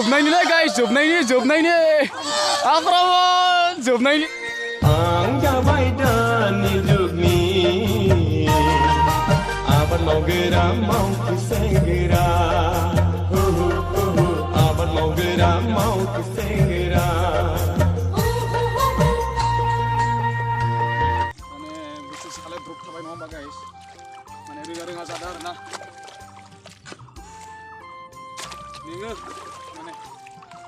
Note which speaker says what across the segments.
Speaker 1: जोबनायनि guys, जोबनायनि आक्रमण जोबनायनि
Speaker 2: आं जाबाय दानि जुगनि आबाद मावग्रा मावथिसेंग्रा आबाद मावग्रा मावथिसेंग्रा
Speaker 1: माने बिटिसि खालाय द्रप थाबाय नङा होमबा गाइस माने रोङा जादों आरोना नोङो माने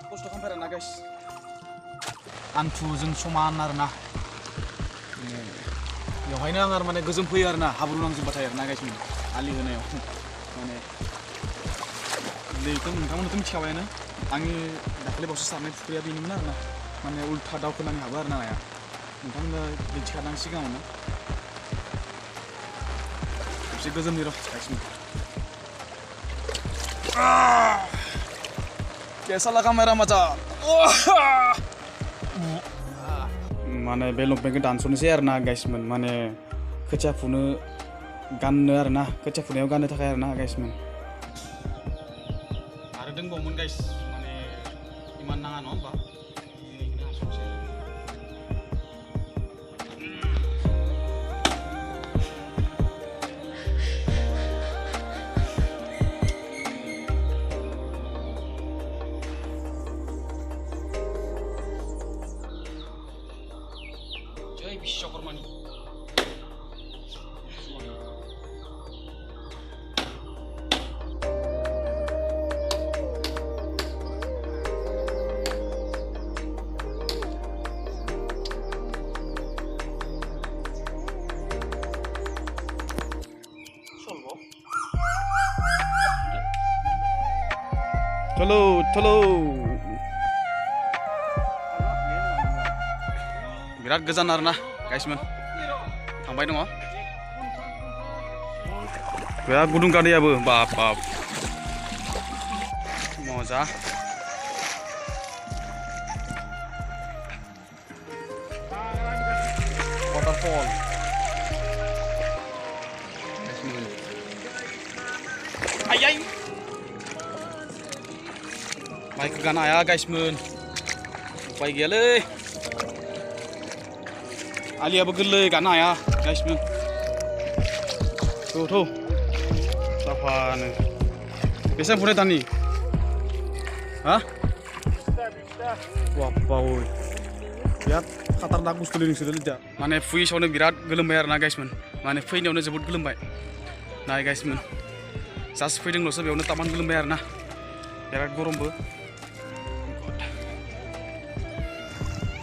Speaker 1: खस्थ' खालामबाय आरोना गाइस आन्थुजों समान आरोना बेवहायनो आं आरो माने गोजोन फैयो आरोना हाब्रु नांजोबबाथाय आरोना गाइस आलि होनायाव माने दैखौ नोंथांमोनथ' मिथिखाबायानो आंनि दाखालि बावसो सारनाय फुख्रिया बेनोमोन आरोना माने उल्था दावखोनानै हाबो आरोना नाया नोंथांमोना मिथिखादां सिगाङावनो एसे गोजोननि र' गाइस कैसा लगा मेरा मजा माने बे लंपेन्टखौ दानस'नोसै आरोना गाइसमोन माने खोथिया फुनो गाननो आरोना खोथिया फुनायाव गाननो थाखाय आरोना गाइसमोन आरो दंबावोमोन गाइस माने इमान नाङा नङा होमबा बेखौनो हास'नोसै जय विश्वकर्मानि Tolo birat गोजान आरोना गाइसमोन थांबाय दङ बिराद गुदुं दैयाबो बाप मजा वाटारफल आय बाइक गाना हाया गाइसमोन उपाय गैयालै आलियाबो गोरलै गानो हाया गाइसमोन थौ साफानो बेसेबां फुनाय दानि हा बाव बिराद खाटारनाक बुस्थु नोंसोरो दा माने फुयै सावनो बिराद गोलोमबाय आरोना गाइसमोन माने फैनायावनो जोबोद गोलोमबाय नाय गाइसमोन जास्ट फैदोंल'सो बेयावनो तामान गोलोमबाय आरोना बिराद गरमबो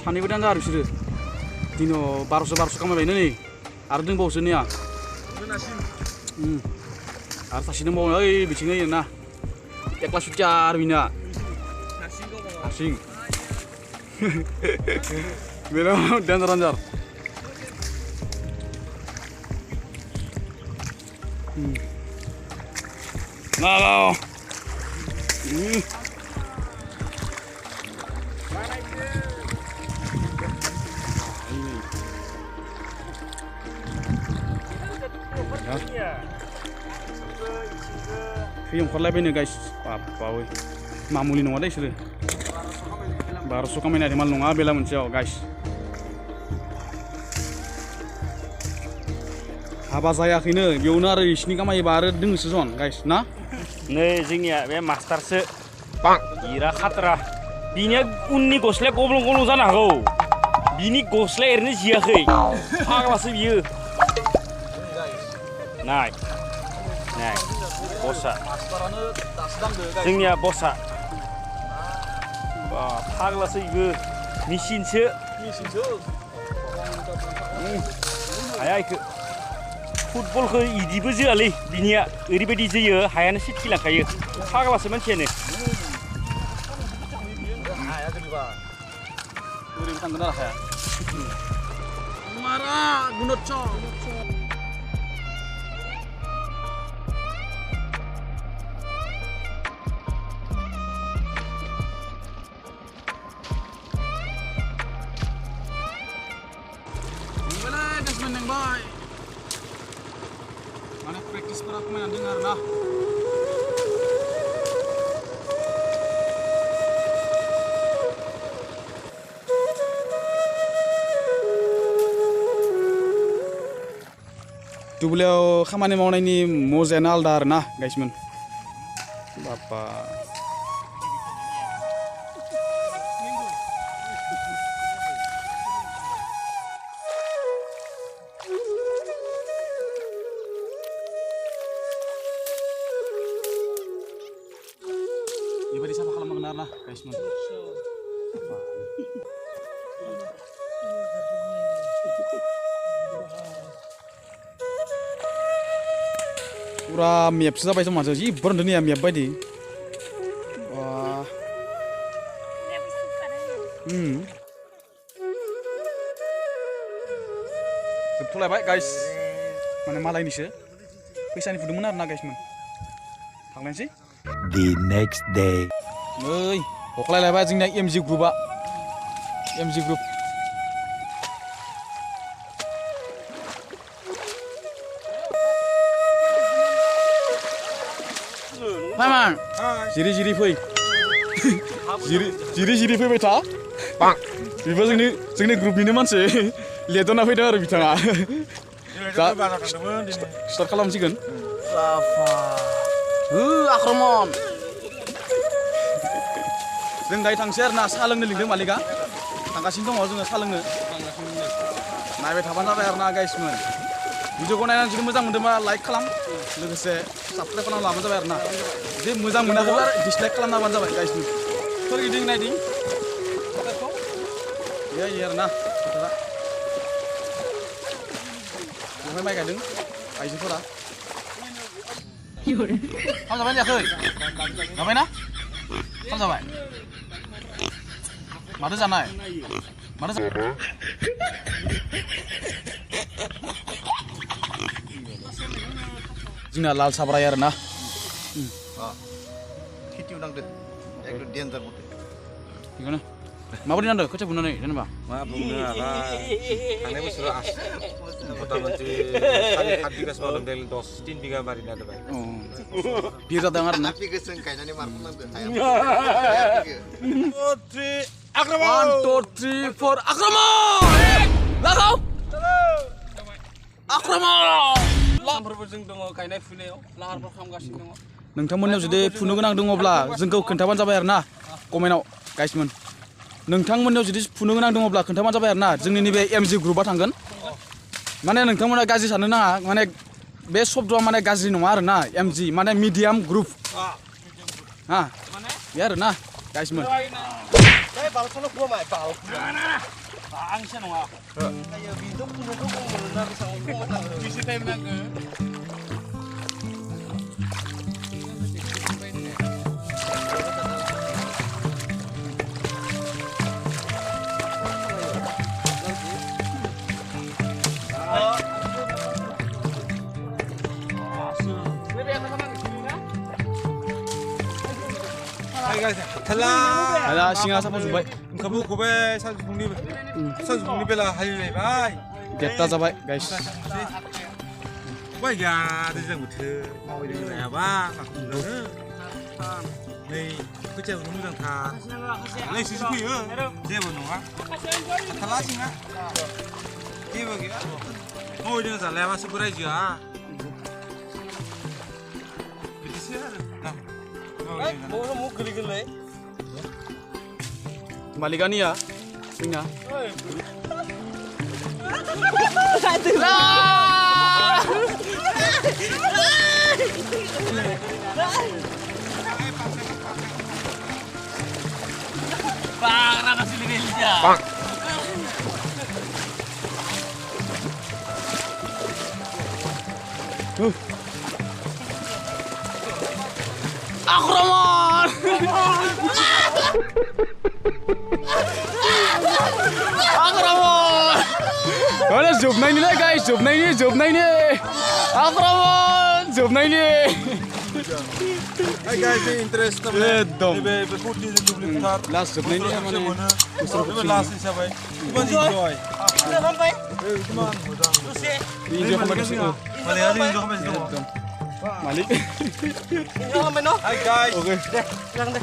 Speaker 1: सानैबो दान जायो बिसोरो दिनाव 1200 खामायबायनो नै आरो दंबावोसो नैया आरो सासे दंबावो ओइ बिथिं होयो ना एकला सुथिया आरो बिना हारसिं बेनाव डेन्जार नालाव Khi ओंखारलायबायनो गाइस बावै मामुलि नङा दै बिसोरो 1200 खामायनाय माल नङा बेला मोनसेयाव गाइस हाबा जायाखैनो बेयावनो आरो इसिनि खामायोबा आरो दोङोसो जन गाइस ना
Speaker 3: नै जोंनिया बे मास्टारसो इरा खात्रा बिनिया उननि गस्लाया गब्लं जानो हागौ बिनि गस्लाया एरैनो जियाखै फाग्लासो बियो नाय बसा जोंनिया बसा बा फाग्लासो इबो मेसिनसो हाया इखो फुटबलखौ इदिबो जोआलै बिनिया ओरैबायदि जोयो हायानो सिटकिलांखायो फाग्लासो मानसियानो
Speaker 1: हाया गोलैबा ओरैबो थांगोन आरो हाया मारा गुनोच्च Boy, mana practice para aku main dengar nah. दुब्लियाव खामानि मावनायनि मजायानो आलदा आरोना गाइसमोन बापा बेबायदि साफा खालामनांगोन आरोना गाइसमोन पुरा मेपसो जाबाय मानसि जि बरन्दनिया मेप बायदि जोबथ'लायबाय गाइस माने मालायनिसो फैसानि फुदोंमोन आरोना गाइसमोन थांलायनोसै
Speaker 4: The next day.
Speaker 1: नै हख्लायलायबाय जोंना एमजि ग्रुपआ MG group Paman, jiri fै jiri फैबाय था बेबो जोंनि ग्रुपनिनो मानसि लेटना फैदों आरो बिथाङा स्टार्ट खालामसिगोन आक्रमन जों दायो थांसै आरो ना साहा लोंनो लिंदों मालिकआ थांगासिनो दङ जोङो साहा लोंनो नायबाय थाबानो जाबाय आरो ना गाइसमोन भिडिअखौ नायनानै जुदि मोजां मोनदोंबा लाइक खालाम लोगोसे साबस्क्राइब खालामना लाबानो जाबाय आरो ना जुदि मोजां मोनाखैबा डिसलाइक खालामना होबानो जाबाय गाइसमोन सोरगिदिं नायदिं बेयो आरो ना फोथारा बेवहाय माइ गायदों आइजोफोरा खाम जाबाय जायाखै जाबाय ना खाम जाबाय माथो जानाय माथो जोंना लाल साब्राय आरो ना
Speaker 5: खेथियाव नांदों एकदम डेन्जार मथे
Speaker 1: बेखौनो माबायदि नांदों खोथिया फुनानै जेनेबा
Speaker 6: मा बुंनो हालाय थांनाय बोसोराव मथा मथि 7 बिगासो मावदों देग्लाय 3 बिगा मारिना दोनबाय
Speaker 1: बिर जादों आरो ना
Speaker 5: गोसों गायनानै मारनांदों
Speaker 1: 1 2 3 4 आक्रमन लागाव आक्रमन
Speaker 3: सानफ्रोमबो जों दङ गायनाय फुनायाव लाहार-फाहार खालामगासिनो दङ
Speaker 1: नोंथांमोननियाव जुदि फुनो गोनां दङब्ला जोंखौ खोन्थाबानो जाबाय आरो ना कमेन्टआव गाइसमोन नोंथांमोननियाव जुदि फुनो गोनां दङब्ला खोन्थाबानो जाबाय आरो ना जोंनि नैबे एमजि ग्रुपआ थांगोन माने नोंथांमोना गाज्रि साननो नाङा माने बे शब्दआ माने गाज्रि नङा आरो ना एमजि माने मिडियाम ग्रुप हा बे आरो ना गाइसमोन
Speaker 3: आंसो नङा बेसे टाइम नांगौ
Speaker 1: हाला सिङा साफा जुबाय
Speaker 6: ओंखामबो खबाय सानजौफुनि बेला हायलायबाय
Speaker 1: गेटटा जाबाय गाइस
Speaker 6: उपाय गैया दैज्लां बोथोर मावैनो जायाबा नै खोथियाखौनो मोजांथार लाइसेन्स फैयो जेबो नङा थाला सिङा जेबो गैया मावैनो जालायाबासो रायजोआ बिदिसो आरो
Speaker 1: मालिकानिया जोंना Akromon! Akromon! Mana जोबनायनि लै गाइस जोबनायनि आक्रमन जोबनायनि
Speaker 6: Hey guys, interest
Speaker 1: एकदम
Speaker 6: बे फुटनि दुब्लिफोर
Speaker 1: लास्ट जोबनायनि माने
Speaker 6: बोसोराव लास्ट हिसाबै इमान इन्जय
Speaker 3: खालामबाय
Speaker 6: इमान मोजां
Speaker 1: इन्जय खालामगासिनो
Speaker 6: माने आरो इन्जय खालामगासिनो दङ
Speaker 1: मालिक
Speaker 3: खालामबाय न'
Speaker 6: Hi guys
Speaker 1: ओके
Speaker 3: दे जागोन दे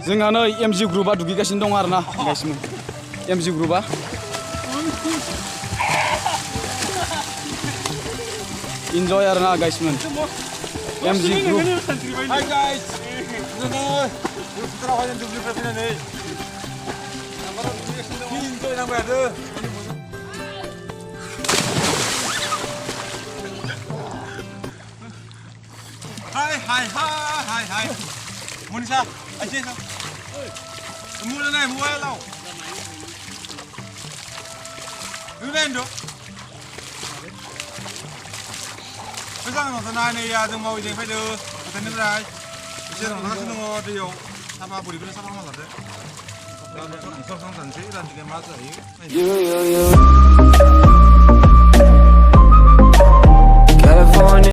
Speaker 1: जोंहा नै एमजि ग्रुपआ दुगैगासिनो दं आरोना गाइसमोन MG Group-a enjoy arena guys men MG Group
Speaker 6: Hai guys. Nonton. Setelah wajan dubli presiden nih. Pintu yang berada. Hai. Munisa, aja sa. Mula na, mula lao. Vivendo. Bây giờ nó này này đừng mau đi phải đưa cái này ra. Bây giờ nó nó đi vô. Sao mà bùi bùi sao mà làm thế? Nó sản xuất ra thì cái mát rồi.